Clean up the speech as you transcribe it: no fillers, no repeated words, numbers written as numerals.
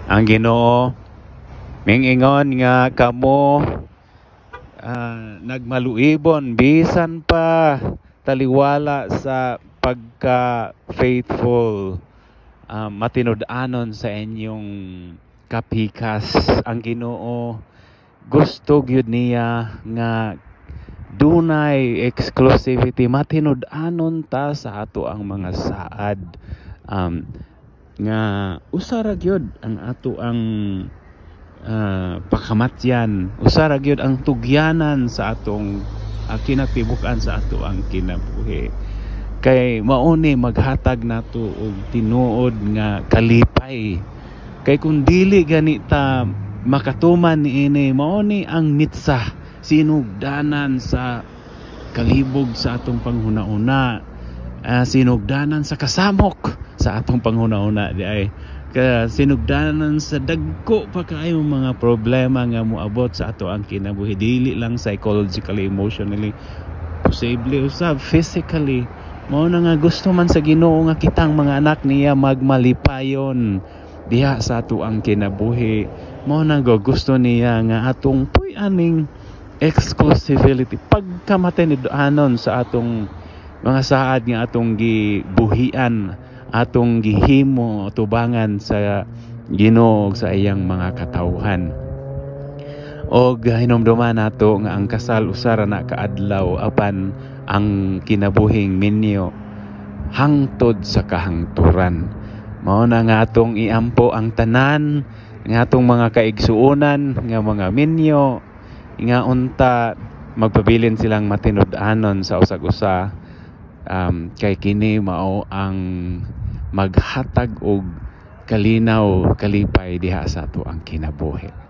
Ang Ginoo mingingon nga kamo nagmaluibon bisan pa taliwala sa pagka faithful, matinud-anon sa inyong kapikas. Ang Ginoo gusto gyud niya nga dunay exclusivity, matinud-anon ta sa ato ang mga saad, nga usara gyud ang ato ang pakamatyan, usara gyud ang tugyanan sa atong kinatibukan sa ato ang kinabuhi. Kay mauni maghatag nato og tinuod nga kalipay. Kay kung dili ganita makatuman niini, mauni ang mitsa, sinugdanan sa kalibog sa atong panghuna-una, sinugdanan sa kasamok sa atong panghuna-una di ay sinugdanan sa dagko pa kaayo mga problema nga moabot sa ato ang kinabuhi, dili lang psychologically, emotionally, posible usab physically. Mao na nga gusto man sa Ginoo nga kitang mga anak niya magmalipayon diha sa ato ang kinabuhi. Mao na gusto niya nga atong puy-aning exclusivity, pagkamatinud-anon sa atong mga saad nga atong gibuhian, atong gihimo tubangan sa Ginoo sa iyang mga katawhan. Og hinumduman nato nga ang kasal usara na kaadlaw apan ang kinabuhing minyo hangtod sa kahangturan. Mao na nga atong iampo ang tanan nga atong mga kaigsuonan nga mga minyo nga unta magpabilin silang matinud-anon sa usag-usa, kay kini mao ang maghatag og kalinaw, kalipay diha sa ato ang kinabuhi.